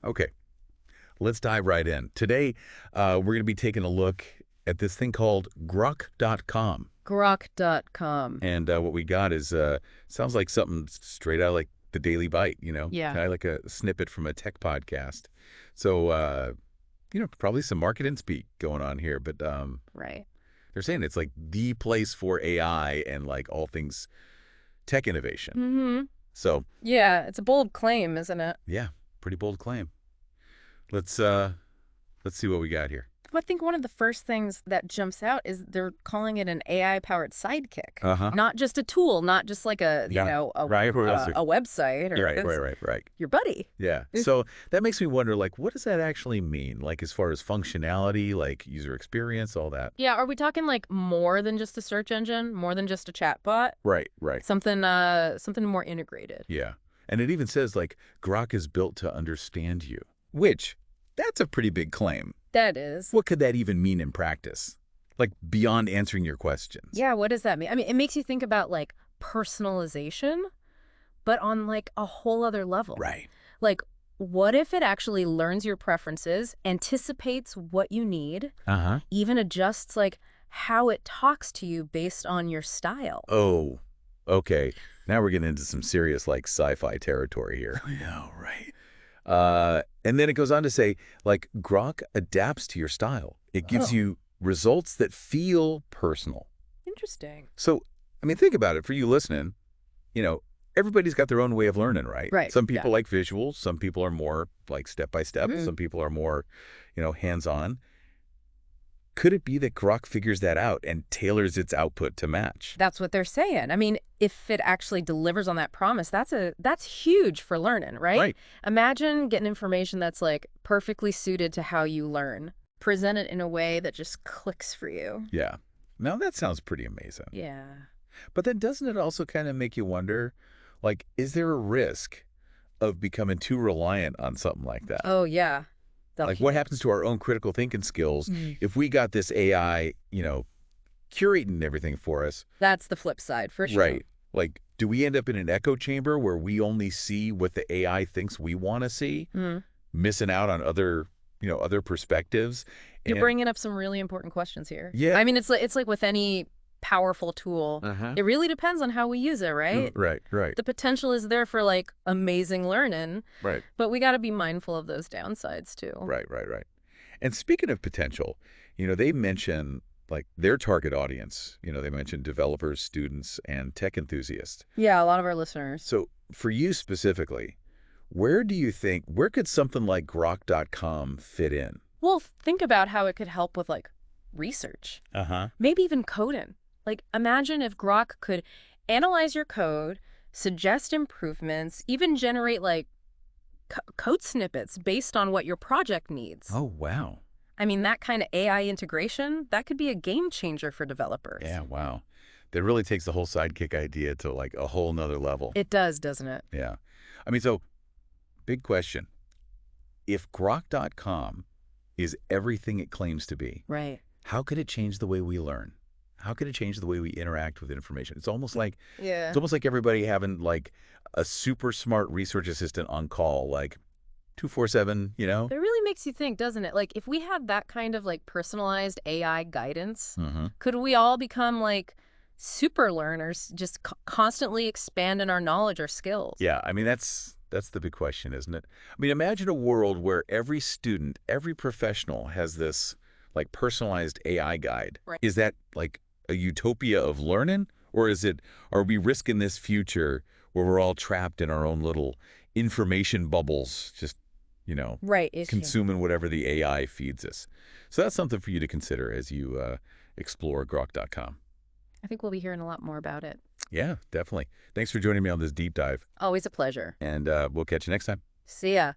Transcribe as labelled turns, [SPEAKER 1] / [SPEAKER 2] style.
[SPEAKER 1] Okay, let's dive right in. Today, we're going to be taking a look at this thing called Grok.com.
[SPEAKER 2] Grok.com.
[SPEAKER 1] And what we got is, sounds like something straight out of like the Daily Bite,
[SPEAKER 2] Yeah,
[SPEAKER 1] kind of like a snippet from a tech podcast. So, probably some marketing speak going on here, but
[SPEAKER 2] right.
[SPEAKER 1] they're saying it's like the place for AI and like all things tech innovation.
[SPEAKER 2] Mm-hmm.
[SPEAKER 1] So,
[SPEAKER 2] Yeah, it's a bold claim, isn't it?
[SPEAKER 1] yeah, pretty bold claim. Let's see what we got here.
[SPEAKER 2] Well, I think one of the first things that jumps out is they're calling it an AI-powered sidekick.
[SPEAKER 1] Uh-huh.
[SPEAKER 2] Not just a tool, not just like a,
[SPEAKER 1] Yeah.
[SPEAKER 2] a,
[SPEAKER 1] Right.
[SPEAKER 2] a website
[SPEAKER 1] You're
[SPEAKER 2] or
[SPEAKER 1] right,
[SPEAKER 2] it's
[SPEAKER 1] right.
[SPEAKER 2] your buddy.
[SPEAKER 1] Yeah. So that makes me wonder, like, what does that actually mean? Like, as far as functionality, like user experience, all that.
[SPEAKER 2] Yeah, are we talking like more than just a search engine, more than just a chatbot?
[SPEAKER 1] Right.
[SPEAKER 2] Something more integrated.
[SPEAKER 1] Yeah. And it even says, like, Grok is built to understand you, which that's a pretty big claim.
[SPEAKER 2] That is.
[SPEAKER 1] What could that even mean in practice? Like, beyond answering your questions.
[SPEAKER 2] Yeah, what does that mean? I mean, it makes you think about like personalization, but on like a whole other level.
[SPEAKER 1] Right.
[SPEAKER 2] Like, what if it actually learns your preferences, anticipates what you need,
[SPEAKER 1] Uh-huh.
[SPEAKER 2] even adjusts like how it talks to you based on your style?
[SPEAKER 1] Oh, okay. Now we're getting into some serious, like, sci-fi territory here.
[SPEAKER 2] Yeah, right.
[SPEAKER 1] And then it goes on to say, like, Grok adapts to your style. It gives
[SPEAKER 2] Oh,
[SPEAKER 1] you results that feel personal.
[SPEAKER 2] interesting.
[SPEAKER 1] So, I mean, think about it. For you listening, you know, everybody's got their own way of learning, right?
[SPEAKER 2] Right,
[SPEAKER 1] Some
[SPEAKER 2] yeah.
[SPEAKER 1] people like visuals. Some people are more like step-by-step.
[SPEAKER 2] Mhm.
[SPEAKER 1] Some people are more, hands-on. Could it be that Grok figures that out and tailors its output to match?
[SPEAKER 2] That's what they're saying. I mean, if it actually delivers on that promise, that's huge for learning, right?
[SPEAKER 1] Right.
[SPEAKER 2] Imagine getting information that's like perfectly suited to how you learn, present it in a way that just clicks for you.
[SPEAKER 1] Yeah. Now that sounds pretty amazing.
[SPEAKER 2] Yeah.
[SPEAKER 1] But then doesn't it also kind of make you wonder, like, is there a risk of becoming too reliant on something like that?
[SPEAKER 2] Oh, yeah.
[SPEAKER 1] Like, what happens to our own critical thinking skills
[SPEAKER 2] Mm.
[SPEAKER 1] if we got this AI, curating everything for us?
[SPEAKER 2] That's the flip side, for sure.
[SPEAKER 1] Right. Like, do we end up in an echo chamber where we only see what the AI thinks we want to see,
[SPEAKER 2] Mm.
[SPEAKER 1] missing out on other perspectives?
[SPEAKER 2] You're
[SPEAKER 1] And
[SPEAKER 2] bringing up some really important questions here.
[SPEAKER 1] yeah.
[SPEAKER 2] I mean, it's like with any powerful tool,
[SPEAKER 1] Uh-huh.
[SPEAKER 2] it really depends on how we use it, right?
[SPEAKER 1] Right.
[SPEAKER 2] The potential is there for like amazing learning,
[SPEAKER 1] Right.
[SPEAKER 2] but we got to be mindful of those downsides too.
[SPEAKER 1] Right. And speaking of potential, they mention like their target audience. They mention developers, students, and tech enthusiasts.
[SPEAKER 2] Yeah, a lot of our listeners.
[SPEAKER 1] So for you specifically, where could something like Grok.com fit in?
[SPEAKER 2] Well, think about how it could help with like research,
[SPEAKER 1] Uh-huh.
[SPEAKER 2] maybe even coding. Like imagine if Grok could analyze your code, suggest improvements, even generate like code snippets based on what your project needs.
[SPEAKER 1] Oh, wow.
[SPEAKER 2] I mean, that kind of AI integration, that could be a game changer for developers.
[SPEAKER 1] Yeah, wow. That really takes the whole sidekick idea to like a whole nother level.
[SPEAKER 2] It does, doesn't it?
[SPEAKER 1] Yeah. I mean, so big question. If Grok.com is everything it claims to be,
[SPEAKER 2] Right.
[SPEAKER 1] how could it change the way we learn? How could it change the way we interact with information? It's almost like
[SPEAKER 2] Yeah.
[SPEAKER 1] everybody having like a super smart research assistant on call, like 247,
[SPEAKER 2] It really makes you think, doesn't it? Like, if we had that kind of like personalized AI guidance,
[SPEAKER 1] Mm-hmm.
[SPEAKER 2] could we all become like super learners, just constantly expanding our knowledge or skills?
[SPEAKER 1] Yeah, I mean, that's the big question, isn't it? I mean, imagine a world where every student, every professional has this like personalized AI guide.
[SPEAKER 2] Right.
[SPEAKER 1] Is that like a utopia of learning, or are we risking this future where we're all trapped in our own little information bubbles, just
[SPEAKER 2] Right.
[SPEAKER 1] consuming whatever the AI feeds us? So that's something for you to consider as you explore Grok.com.
[SPEAKER 2] I think we'll be hearing a lot more about it.
[SPEAKER 1] Yeah, definitely. Thanks for joining me on this deep dive,
[SPEAKER 2] Always a pleasure.
[SPEAKER 1] and we'll catch you next time.
[SPEAKER 2] See ya.